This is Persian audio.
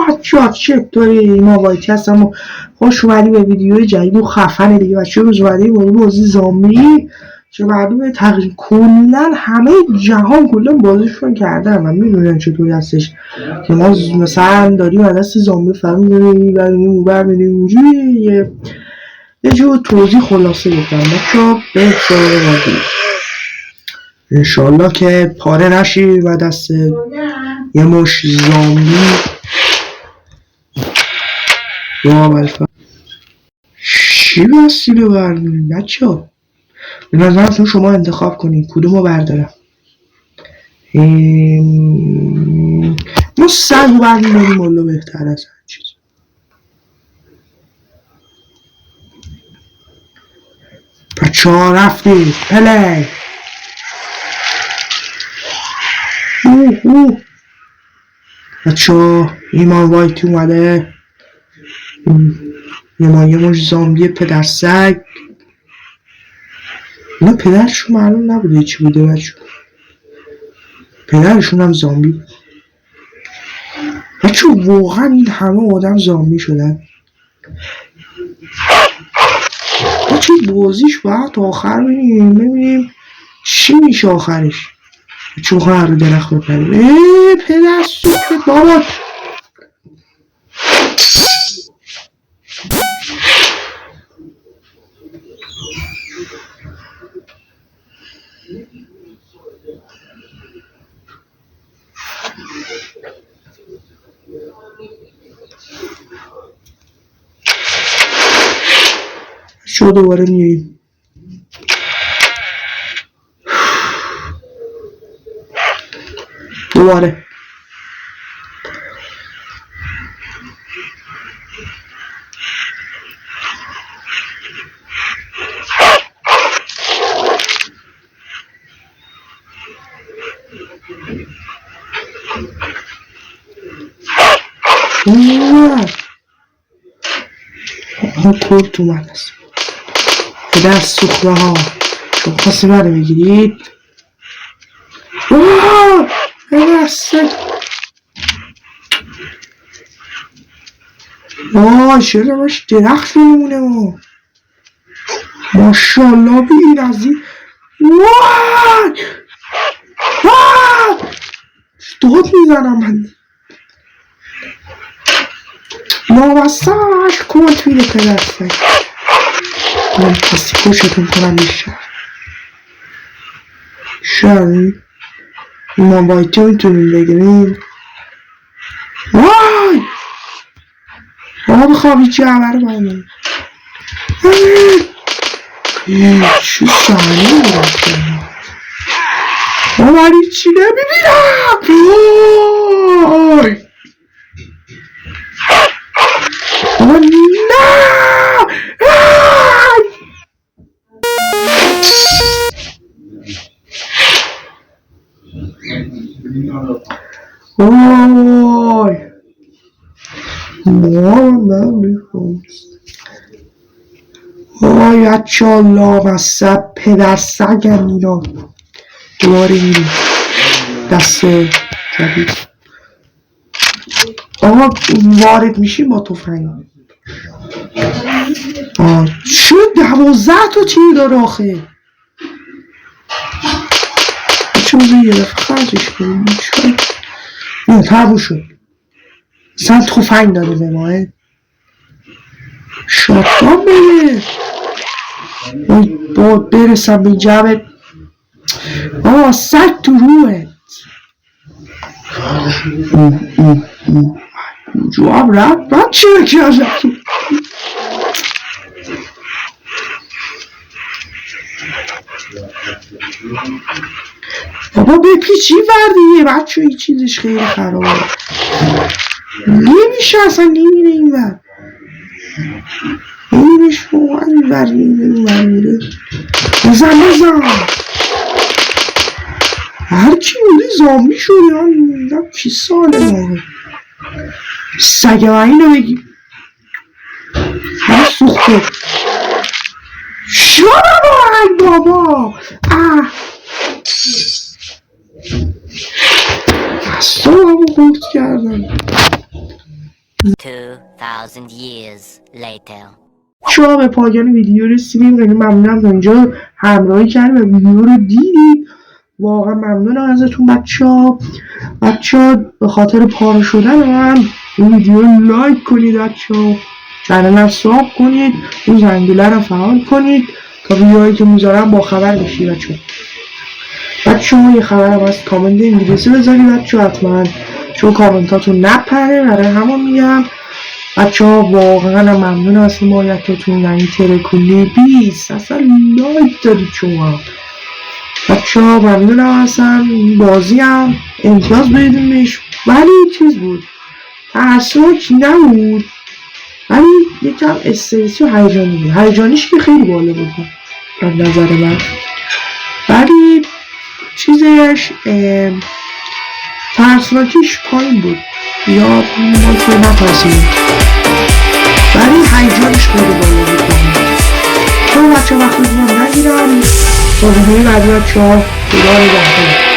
بچه چطوری؟ ما وایتی هستم و خوش اومدی به ویدیوی جدید و خفنه دیگه. بچه روز اومدیم با این بازی زامبی چه معلومه تقریبا کلا همه جهان کلا بازیشون کردن و میدونن چطوری هستش که ما مثلا داریم از دست زامبی فرار می‌کنیم و برمی‌دیم اونجوری یه جور توضیح خلاصه گفتم بچه به سراغ بازی. انشالله که پاره نشی و دست یه مش زامبی یا بلفا چی وسیله برداریم بچه ها؟ به نظرتون شما انتخاب کنید کدومو بردارم. ما سگ برداریم والا بهتر از هر چیز. بچه ها رفتید پلی. بچه ها ایمان وایتی اومده. یه مش زامبی پدر سگ. اینا پدرشون معلوم نبوده چی بوده بچه. پدرشون هم زامبی. بچه واقعا این همه آدم زامبی شدن. بچه بازیش باید تا آخر ببینیم چی میشه آخرش. بچه واقعا رو درخت بپریم. پدر سوکت بابا. شو دوباره میریم. دوباره کرد اومد است پدر سخره ها شما خواستیم رو بگیرید. پدر سگ چرا باش درخت میمونه. ماشالله بین از این داد میزنم من نوستاش کنت میده پدر سگ. من پسی کشتون کنم این شهر ما بایتی میتونیم بگیریم. بابا بخوابی چه عبر باید چه سانی میرفتن بابا این چی نمیبینم. بابا نه بچه ها لامصب پدر سگم اینا. دوباره میریم دست جدید. وارد میشیم با تفنگ. چه 12 تا تیر داره آخه. چه بزن یه دفعه خرجش کنیم. نه تبو شد. اصلا تفنگ داره به ماه شاتگان بگه. باید برسم به جمع. سگ تو روحت. جواب رفت چی بکرده. بابا بپیچی وردیه بچه این چیزش خیلی خرابه. نمیشه اصلا نمیره این ور. نمیش واقعا این ور میره. بزن هرچی بوده زامبی شده. من میدم چی ساله واقعا سگه من اینو بگی. من سخته شما بابا اصلا همو خورد کردن. 2000 years later. شما به پایان ویدیو رسیدیم. خیلی ممنونم که اینجا همراهی کردیم و ویدیو رو دیدید. واقعا ممنونم ازتون بچه‌ها به خاطر پاره شدن من این ویدیو رو لایک کنید بچه‌ها، چنل رو ساب کنید، اون زنگوله رو فعال کنید تا ویدیوهایی که میذارم با خبر بشید بچه‌ها. یه خبرم از کامنت انگلیسی بذارید بچه‌ها حتما، چون کامنتاتون نپره، برای همون میگم بچه‌ها. واقعا ممنون از حمایتتون. این ترکولی 20 اصلا لایک دادید شما بچه‌ها، ممنونم. اصلا بازی هم امتیاز بدیدیم بهش، ولی چیز بود، ترسناک نبود، ولی یکم استرسی و هیجانیش که خیلی بالا بود در نظر من، ولی چیزش ترسناکیش پایین بود یا ما که نپسیم، ولی هیجانش خیلی بالا بود. چون بچه وقتتون رو نگیرم تا ویدیوی بعدی بچه‌ها خدا نگهدار.